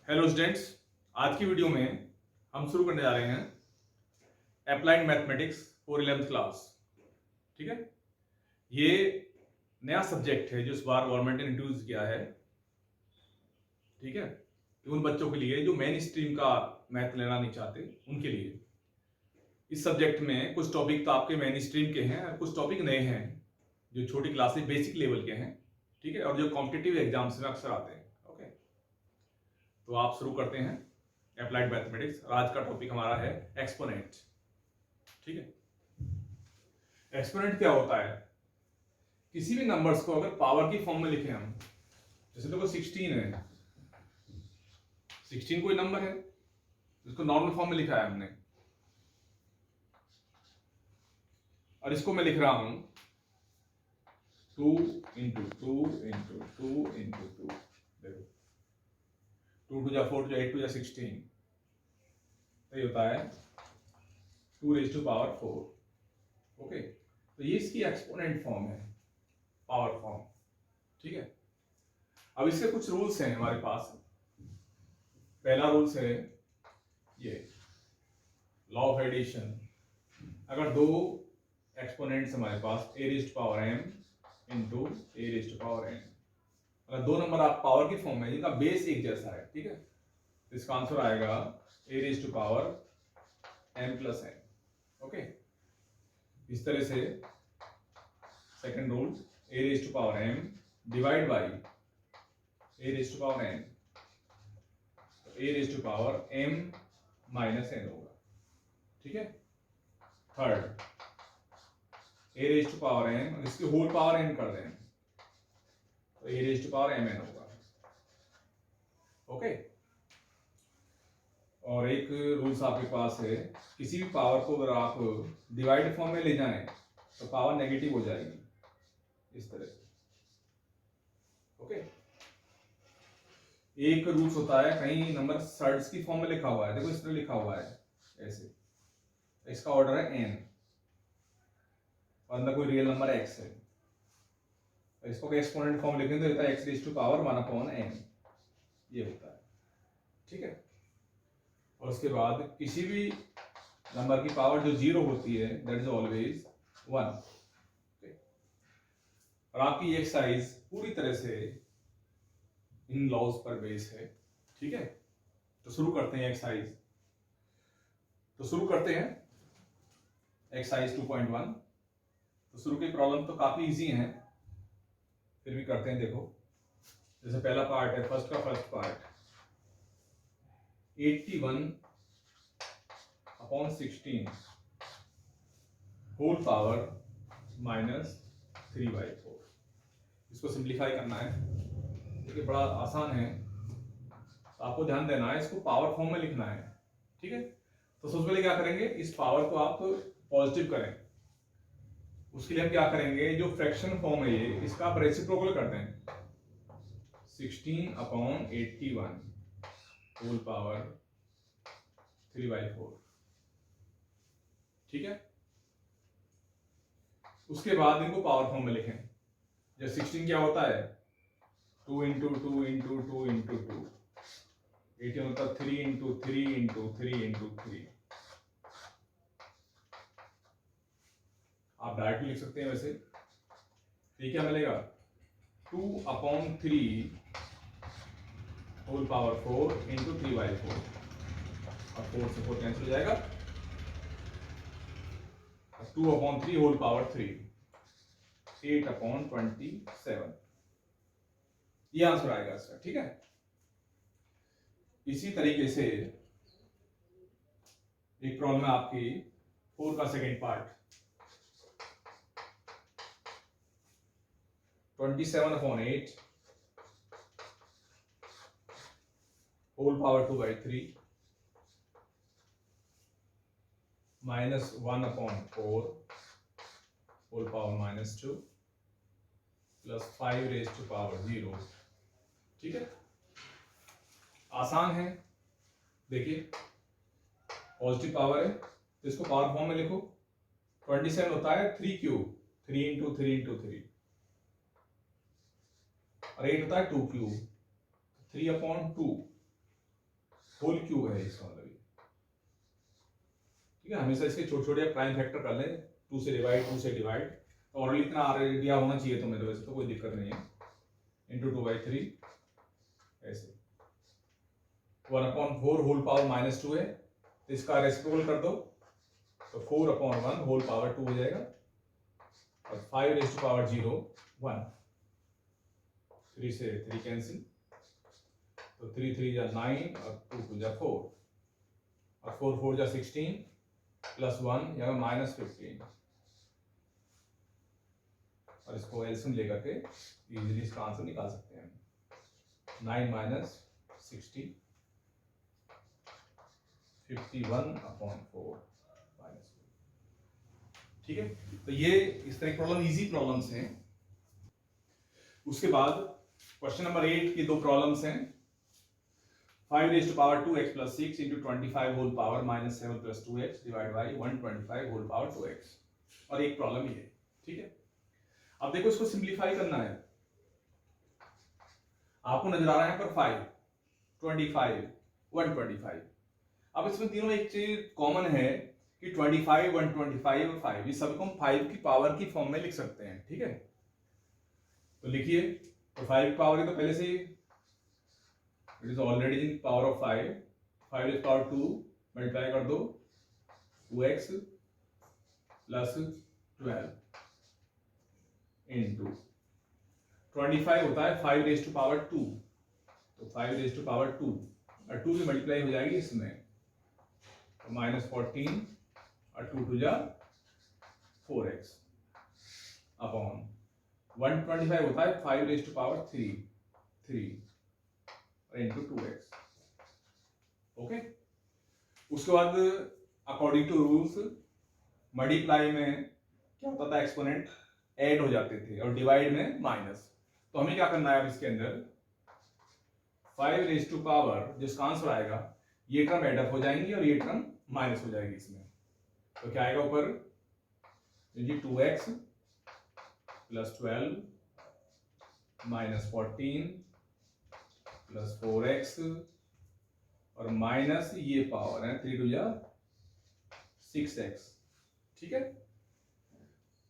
Hello students, आज की video में हम शुरू करने जा रहे हैं applied mathematics for 11th class. ठीक है, ये नया सब्जेक्ट है जो इस बार गवर्नमेंट ने इंट्रोड्यूस किया है। ठीक है, उन बच्चों के लिए जो मेन स्ट्रीम का मैथ लेना नहीं चाहते उनके लिए। इस सब्जेक्ट में कुछ टॉपिक तो आपके मेन स्ट्रीम के हैं और कुछ टॉपिक नए हैं जो छोटी क्लास से बेसिक लेवल के हैं। ठीक है, और जो कॉम्पिटिटिव एग्जाम्स में अक्सर आते हैं। ओके, तो आप शुरू करते हैं अप्लाइड मैथमेटिक्स। आज का टॉपिक हमारा है एक्सपोनेंट। ठीक है, एक्सपोनेंट क्या होता है? किसी भी नंबर्स को अगर पावर की फॉर्म में लिखें हम, जैसे देखो 16 है, 16 कोई नंबर है, इसको नॉर्मल फॉर्म में लिखा है हमने, और इसको मैं लिख रहा हूं 2 इंटू 2 इंटू 2 इंटू 2। देखो 2 टू जा 4 टू जा 8 टू जा 16, तो ये होता है 2 रेज़ टू पावर 4। ओके, तो ये इसकी एक्सपोनेंट फॉर्म है, पावर फॉर्म। ठीक है, अब इसके कुछ रूल्स हैं हमारे पास। पहला रूल्स है ये लॉ ऑफ एडिशन। अगर दो एक्सपोनेंट्स हमारे पास a raise to power m into a raise to power n, अगर दो नंबर आप पावर की फॉर्म में जिनका बेस एक जैसा है, ठीक है, तो इसका आंसर आएगा a raise to power m plus n। Okay, इस तरह से second rule a raise to power m divide by a raise to power n, a raise to power m minus n होगा। ठीक है, third a raise to power n, इसकी whole power n कर दें तो a raise to power mn होगा। Okay, और एक रूल्स आपके पास है, किसी भी पावर को अगर आप डिवाइड फॉर्म में ले जाएं तो पावर नेगेटिव हो जाएगी, इस तरह से। ओके, एक रूल्स होता है, कहीं नंबर सर्ड्स की फॉर्म में लिखा हुआ है, देखो इस तरह लिखा हुआ है ऐसे, इसका ऑर्डर है n और अंदर कोई रियल नंबर x है, तो इसको एक्सपोनेंट फॉर्म लिखेंगे तो होता है x raise to power 1/n, ये होता है। ठीक है, और उसके बाद किसी भी नंबर की पावर जो 0 होती है दैट इज ऑलवेज 1। और आपकी ये एक्सरसाइज पूरी तरह से इन लॉज पर बेस है। ठीक है, तो शुरू करते हैं एक्सरसाइज। तो शुरू करते हैं एक्सरसाइज 2.1। तो शुरू की प्रॉब्लम तो काफी इजी हैं, फिर भी करते हैं। देखो, जैसे पहला पार्ट है, फर्स्ट पार्ट 81/16 होल पावर -3/4। इसको सिंप्लीफाई करना है, देखिए बड़ा आसान है, तो आपको ध्यान देना है, इसको पावर फॉर्म में लिखना है। ठीक है, तो सबसे पहले क्या करेंगे, इस पावर को आप पॉजिटिव करें। उसके लिए हम क्या करेंगे, जो फ्रैक्शन फॉर्म है ये, इसका आप रेसिप्रोकल कर दें। 16/81 होल पावर 3/4। ठीक है, उसके बाद इनको पावर फॉर्म में लिखें। जब 16 क्या होता है, 2 इंटू 2 इंटू 2 इंटू 2, 18 होता है 3 इंटू 3 इंटू 3 इंटू 3। आप डायरेक्ट लिख सकते हैं वैसे। तो क्या मिलेगा, 2/3 होल पावर 4 इंटू 3/4, और 4 से 4 कैंसिल हो जाएगा, 2/3 होल पावर 3, 8/27। ये आंसर आएगा इसका। ठीक है, इसी तरीके से एक प्रॉब्लम है आपकी 4 का second part, 27/8 whole power 2/3 -1/4 whole power -2 plus 5 raise to power 0। ठीक है, आसान है। देखिए पॉजिटिव पावर है तो इसको पावर फॉर्म में लिखो। 27 होता है 3 क्यूब, 3 इंटू 3 इंटू 3, और 8 होता है 2 क्यूब, 3/2 होल क्यूब है इसका मतलब। ठीक है, हमेशा इसके छोटे छोटे प्राइम फैक्टर कर लें, 2 से डिवाइड, तो ऑलरेडी इतना आइडिया होना चाहिए तुम्हें, तो वैसे तो कोई दिक्कत नहीं है। इंटू 2/3 ऐसे 1/4 होल पावर -2 है, तो इसका रेसिप्रोकल कर दो, तो 4/1 होल पावर 2 हो जाएगा, और 5⁻0 1, 3 से 3 कैंसिल, तो 3 3 जा 9 और 2 2 जा 4, और 4 4 जा 16 प्लस 1 या -15, और इसको एलसीएम लेकर के इजीली इसका आंसर निकाल सकते हैं। 9 - 60 51/4 -4। ठीक है, तो ये इस तरह की प्रॉब्लम इजी प्रॉब्लम्स हैं। उसके बाद क्वेश्चन नंबर 8 की 2 प्रॉब्लम्स हैं। 5⁻2x + 6 × 25 whole power -7 + 2x divide by 125 whole power 2x, और एक प्रॉब्लम ये। ठीक है, अब देखो इसको सिंप्लीफाई करना है। आपको नजर आ रहा है पर 5, 25, 125। अब इसमें तीनों एक चीज कॉमन है कि 25, 125 और 5, ये सबको हम 5 की पावर की फॉर्म में लिख सकते हैं। ठीक है, तो लिखिए, तो 5 की पावर है तो पहले से it is already in power of 5, 5⁻2 multiply कर दो 2x + 12 इंटू 25 होता है 5⁻2, तो 5⁻2 और 2 की मल्टीप्लाई हो जाएगी इसमें, तो -14 और 2 2 जा 4x अपॉन 125 होता है 5⁻3 इंटू 2x। ओके, उसके बाद अकॉर्डिंग टू रूल्स मल्टीप्लाई में क्या होता था, एक्सपोनेंट ऐड हो जाते थे और डिवाइड में माइनस। तो हमें क्या करना है अब इसके अंदर 5⁻, जिसका आंसर आएगा ये टर्म एड अप हो जाएंगी और ये टर्म माइनस हो जाएगी इसमें, तो क्या आएगा ऊपर 2x + 12 -14 + 4x और माइनस ये पावर है 3 2 जा 6x। ठीक है,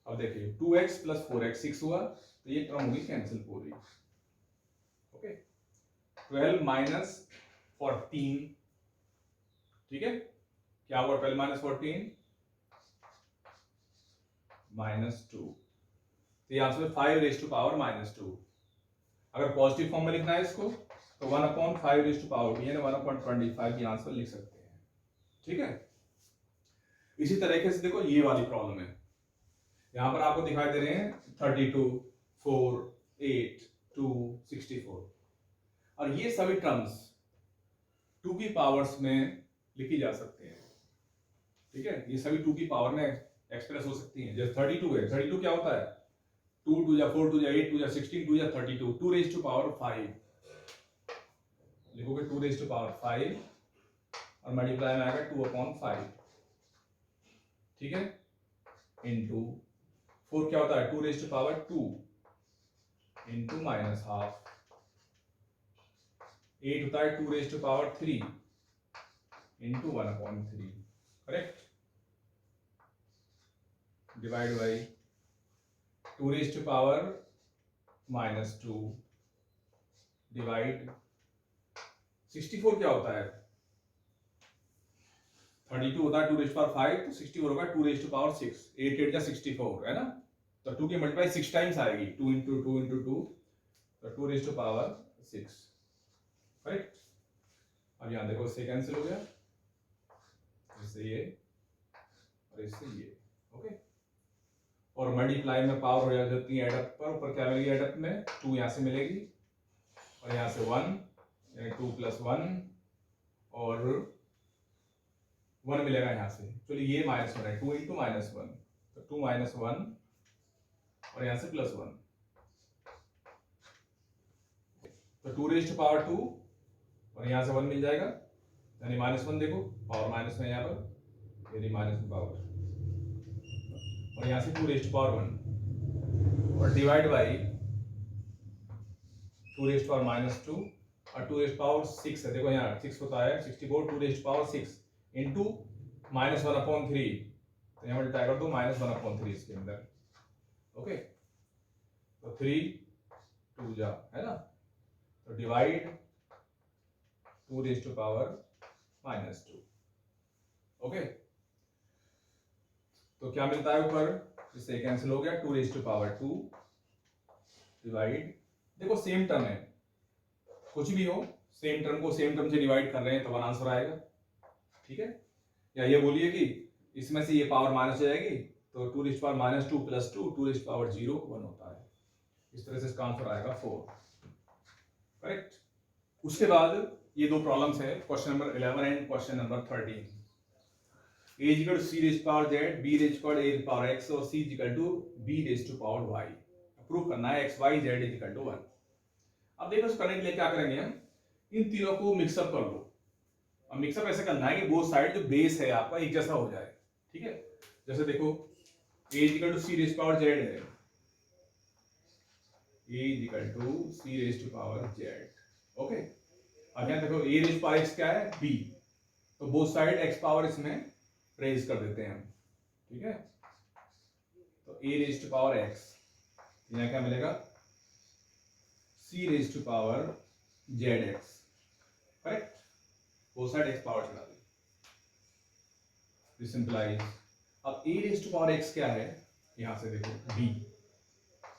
अब देखिए 2x + 4x 6 हुआ, तो ये टर्म होगी कैंसिल पूरी। ओके, 12 - 14, ठीक है, क्या हुआ 12 - 14 -2, तो ये आंसर 5⁻2। अगर पॉजिटिव फॉर्म में लिखना है इसको तो 1/5 यानी 1/25 की आंसर लिख सकते हैं। ठीक है, इसी तरीके से देखो ये वाली प्रॉब्लम है, यहां पर आपको दिखाई दे रहे हैं 32, 4, 8, 2, 64, और ये सभी टर्म्स 2 की पावर्स में लिखी जा सकते हैं। ठीक है, ये सभी 2 की पावर में एक्सप्रेस हो सकती हैं। जैसे 32 है, 32 क्या होता है 2 2 जा 4 2 जा 8 2 जा 16 2 जा 32, 2⁻5 लिखोगे 2⁻5 और मल्टीप्लाई में आएगा 2/5। ठीक है, इंटू 4 क्या होता है 2⁻2 इंटू -12, 8 होता है 2⁻3 into 1/3, correct, divide by 2⁻2 divide 64 क्या होता है 32 होता है 2�5, तो 64 होगा 2⁻6, 8 8 जा 64 है ना, तो 2 की मल्टीप्लाई 6 टाइम्स आएगी, 2 इंटू 2 इंटू 2, तो 2⁻6, करेक्ट। अब यहां देखो इससे कैंसिल हो गया, इससे ये और इससे ये, ओके, और मल्टीप्लाई में पावर हो जाती है एडअप पर, ऊपर क्या मिलेगी एडअप में 2 यहां से मिलेगी और यहां से 1 यानी 2 + 1 और 1 मिलेगा यहां से, चलिए ये -1 है 2 इंटू -1, तो 2 - 1 और यहां से +1, तो 2⁻2 और यहां से 1 मिल जाएगा यानी -1, देखो पावर माइनस में यहाँ पर यानी -1 पावर, और यहां से 2⁻1 और डिवाइड बाई 2⁻2 और 2 रेस्ट पावर 6 है, देखो यहाँ 6 होता है 64, 2 रेस्ट पावर 6 इंटू -1/3, तो यहाँ मल्टीप्लाई कर दो -1/3 इसके अंदर, ओके। तो 3 2 जा, है ना, तो डिवाइड 2 रेस्ट पावर -2, ओके। तो क्या मिलता है ऊपर, इससे कैंसिल हो गया, 2 रेस्ट पावर 2 डिवाइड, देखो सेम टर्म है, कुछ भी हो सेम टर्म को सेम टर्म से डिवाइड कर रहे हैं तो वन आंसर आएगा, ठीक है। या ये बोलिए कि इसमें से ये पावर माइनस हो जाएगी तो 2 रेस्ट पावर -2 + 2 2 रेस्ट पावर 0 1 होता है, इस तरह से इसका आंसर आएगा 4, करेक्ट। उसके बाद ये दो प्रॉब्लम्स है, question number 11 and question number 13। a equal to c raise power z, b raise power a power x और c equal to b raise to power y। Prove करना है x y z equal to 1। अब देखो इसको करने के लिए क्या करेंगे हम, इन तीनों को मिक्सअप कर लो। अब मिक्सअप ऐसे करना है कि बोथ साइड जो बेस है आपका एक जैसा हो जाए, ठीक है। जैसे देखो a equal to c raise power z है, a equal to c raise to power z, okay. अब यहाँ देखो a रेज़ पावर x क्या है, b, तो बोथ साइड x पावर इसमें रेज कर देते हैं हम, ठीक है। तो a raise to power x, यहाँ क्या मिलेगा, c raise to power zx, correct, both side x power चला दी, दिस इंप्लाइज। अब a raise to power x क्या है, यहां से देखो b,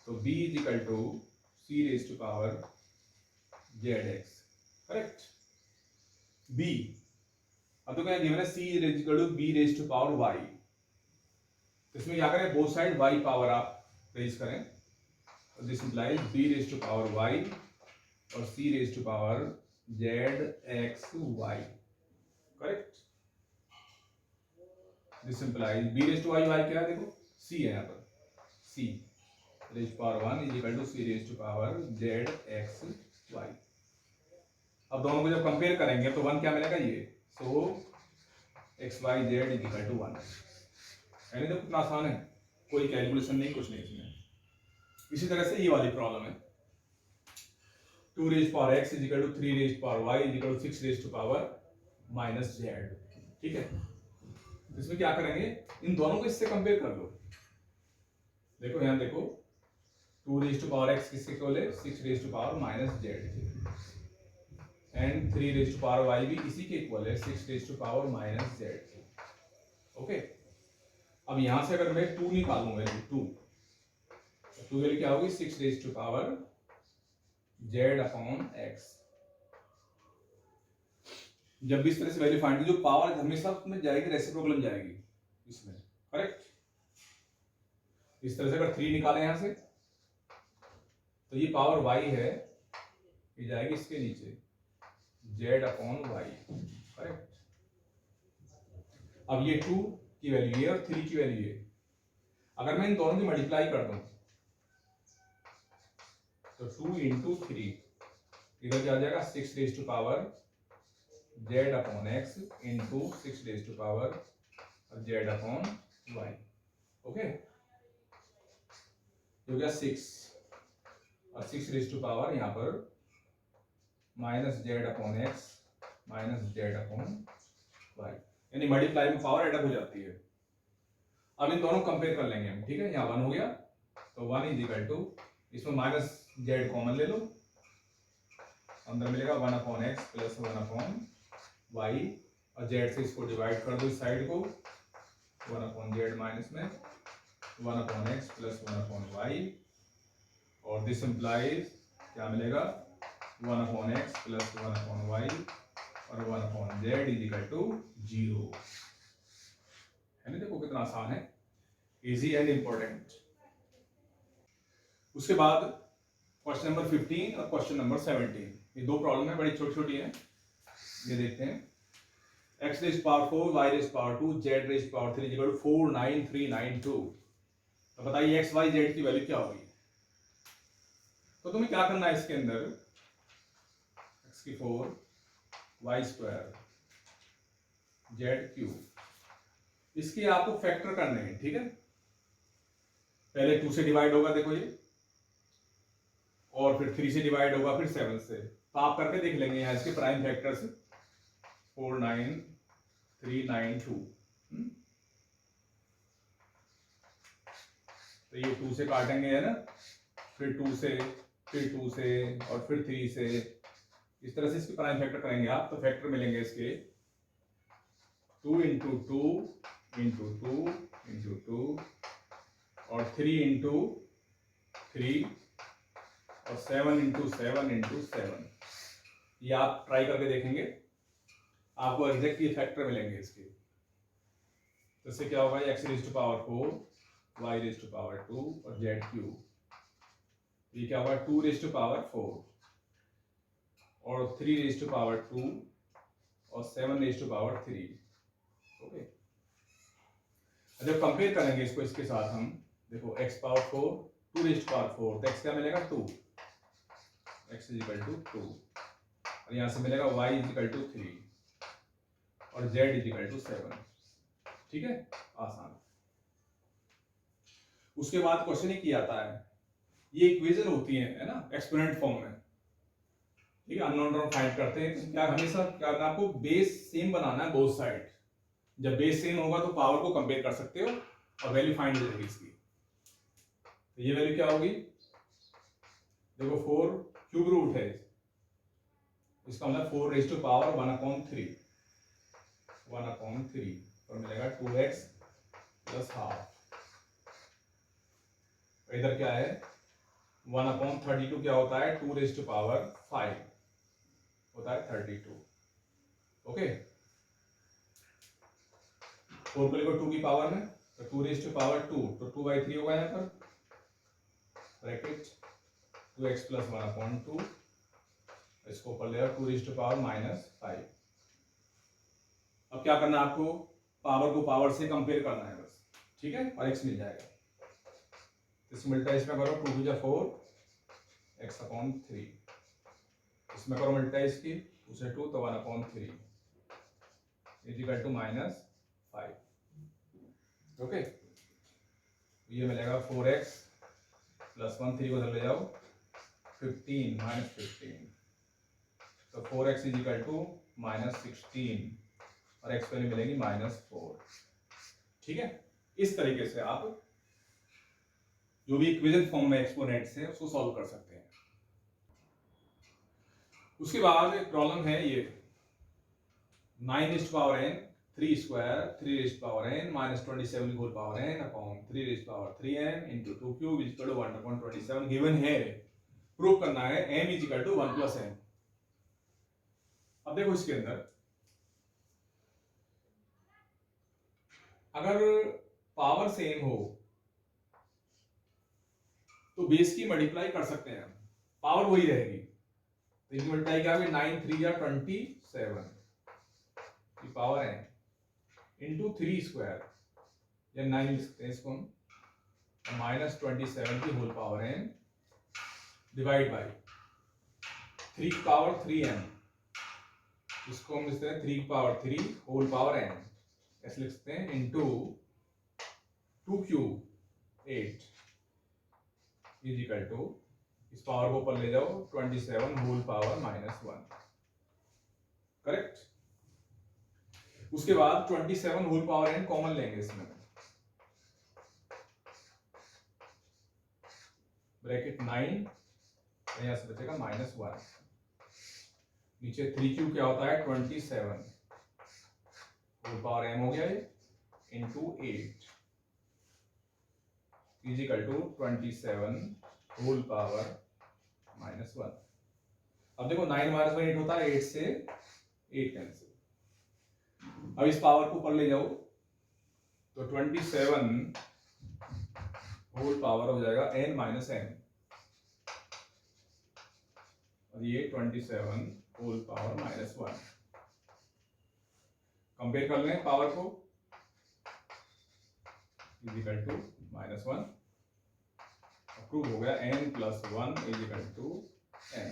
तो b is equal to c raise to power zx, correct. b, अब तो क्या गिवन है, c is equal to b raise to power y, तो इसमें क्या करें, बोथ साइड y पावर आप रेज करें, तो this implies b raise to power y और c raise to power zxy, correct. This implies b raise to y, y क्या है देखो c है, यहाँ पर c raise to power 1 is equal to c raise to power zxy। अब दोनों को जब कंपेयर करेंगे तो 1 क्या मिलेगा, ये, so X Y Z is equal to 1। यानी तो कितना आसान है, कोई कैलकुलेशन नहीं, कुछ नहीं इसमें। इसी तरह से ये वाली प्रॉब्लम है, 2 raise power x is equal to 3 raise power y is equal to 6 raise to power -z, ठीक है। इसमें क्या करेंगे, इन दोनों को इससे कंपेयर कर लो। देखो यहाँ देखो 2 रेज़ टू पावर x किसके इक्वल है, 6 raise to power -z, and 3 raise to power y भी इसी के इक्वल है, 6 raise to power -z, okay. अब यहां से अगर मैं 2 निकालूंगा, 2 वैल्यू क्या होगी, 6 raise to power z upon x। जब भी इस तरह से वैल्यू फाइंड, जो पावर हमेशा में जाएगी रेसिप्रोकल में जाएगी इसमें, करेक्ट। इस तरह से अगर 3 निकालें यहां से, तो ये पावर y है, ये जाएगी इसके नीचे z अपॉन y, करेक्ट। अब ये 2 की वैल्यू ये और 3 की वैल्यू ये, अगर मैं इन दोनों की मल्टीप्लाई कर दूं तो 2 इंटू 3 इधर क्या आ जाएगा, 6 raise to power z upon x into 6 raise to power z upon y, okay. हो गया 6 और 6 रेज़ टू पावर यहाँ पर -z upon x -z upon y, यानी मल्टीप्लाई में पावर एड अप हो जाती है। अब इन दोनों कंपेयर कर लेंगे हम, ठीक है। यहाँ 1 हो गया, तो 1 इज इक्वल टू, इसमें -z कॉमन ले लो, अंदर मिलेगा 1 upon x plus 1 upon y, और z से इसको डिवाइड कर दो इस साइड को, 1 अपॉन z माइनस में 1 upon x plus 1 upon y, और दिस इंप्लाइज क्या मिलेगा, 1 upon x plus 1 upon y और 1 upon z is equal to 0, है ना। देखो कितना आसान है, इजी एंड इंपॉर्टेंट। उसके बाद क्वेश्चन नंबर 15 और क्वेश्चन नंबर 17, ये दो प्रॉब्लम है, बड़ी छोटी छोटी हैं, ये देखते हैं। x raise power 4 y raise power 2 z raise power 3 equal to 4 9 3 9 2। तो बताइए x y z की वैल्यू क्या होगी। तो तुम्हें क्या करना है, इसके अंदर x की 4 y स्क्वायर z क्यूब, इसके आपको फैक्टर करने हैं, ठीक है। पहले 2 से डिवाइड होगा, देखो ये, और फिर 3 से डिवाइड होगा, फिर 7 से, तो आप करके देख लेंगे यहाँ इसके प्राइम फैक्टर्स 49392। तो ये 2 से काटेंगे है ना, फिर 2 से, फिर 2 से और फिर 3 से, इस तरह से इसके प्राइम फैक्टर करेंगे आप तो फैक्टर मिलेंगे इसके 2 इंटू 2 इंटू 2 इंटू 2 और 3 इंटू 3 और 7 इंटू 7 इंटू 7। ये आप ट्राई करके देखेंगे, आपको एग्जैक्ट ये फैक्टर मिलेंगे इसके। तो इससे क्या होगा, x raise to power 4, y raise to power 2 और z क्यूब। ये क्या होगा 2 रेज़ टू पावर 4 और 3 रेज़ टू पावर 2 और 7 रेज़ टू पावर 3। ओके, जब कंपेयर करेंगे इसको इसके साथ हम, देखो x power 4 2 raise to power 4 तो x क्या मिलेगा 2, x इज इक्वल टू 2 और यहाँ से मिलेगा y इज इक्वल टू 3 और z इज इक्वल टू 7। ठीक है, आसान। उसके बाद क्वेश्चन ही किया जाता है, ये इक्वेशन होती है ना एक्सपोनेंट फॉर्म में। ठीक है, अननोन टर्म फाइंड करते हैं, क्या हमेशा क्या करना, आपको बेस सेम बनाना है बोथ साइड। जब बेस सेम होगा तो पावर को कंपेयर कर सकते हो और वैल्यू फाइंड हो जाएगी इसकी। तो ये वैल्यू क्या होगी, देखो 4 क्यूब रूट है, इसका मतलब 4 रेज़ टू पावर 1/3 और मिलेगा 2x प्लस हाफ। इधर क्या है 1/32 क्या होता है 2 रेज़ टू पावर 5 होता है 32। ओके, 4 को लिखो 2 की पावर में तो 2 रेज़ टू पावर 2 तो 2/3 होगा यहाँ पर, ब्रैकेट 2x प्लस 1/2, इसको ऊपर ले 2 रेज़ टू पावर -5। अब क्या करना है आपको, पावर को पावर से कंपेयर करना है बस। ठीक है, और x मिल जाएगा, इसमें मल्टीप्लाई इसमें करो 2 2 4 x/3, इसमें करो मल्टीप्लाई इसकी 2 से 2 तो 1/3 इज इक्वल टू -5। ओके, ये मिलेगा 4x प्लस 1 3 को उधर ले जाओ 15 -15 तो 4x इज इक्वल टू -16 और x वैल्यू मिलेगी -4। ठीक है, इस तरीके से आप जो भी इक्वेशन फॉर्म में एक्सपोनेंट्स है उसको सॉल्व कर सकते हैं। उसके बाद एक प्रॉब्लम है ये 9 raise to power n 3 square 3 raise to power n -27 whole power n upon 3 raise to power 3n into 2 cube is equal to 1/27 given है। प्रूव करना है m is equal to 1 + n। अब देखो इसके अंदर अगर पावर सेम हो तो बेस की मल्टीप्लाई कर सकते हैं, पावर वही रहेगी। तो इनकी मल्टीप्लाई क्या होगी 9 3 या 27 की पावर n इंटू 3 स्क्वायर या 9 लिख सकते हैं इसको हम -27 की whole power n divide by 3 की पावर 3n, इसको हम लिखते हैं 3 की पावर 3 होल पावर n ऐसे लिख सकते हैं into 2 cube 8 is equal to इस पावर को ऊपर ले जाओ 27 होल पावर -1। करेक्ट। उसके बाद 27 होल पावर n कॉमन लेंगे इसमें, ब्रैकेट 9 यहां से बचेगा -1, नीचे 3 क्यूब क्या होता है 27 होल पावर m हो गया ये into 8 is equal to 27 whole power -1। अब देखो 9 - 1 8 होता है, 8 से 8 कैंसिल। अब इस पावर को ऊपर ले जाओ तो 27 होल पावर हो जाएगा n - m और ये 27 होल पावर -1। कंपेयर कर लें पावर को इज इक्वल टू -1, प्रूव हो गया n + 1 is equal to n।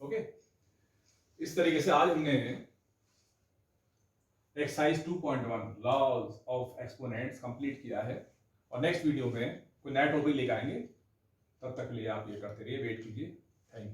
Okay, इस तरीके से आज हमने exercise 2.1 laws of exponents complete किया है और नेक्स्ट वीडियो में कोई नया टॉपिक लेकर आएंगे। तब तक के लिए आप ये करते रहिए, वेट कीजिए। Thank you.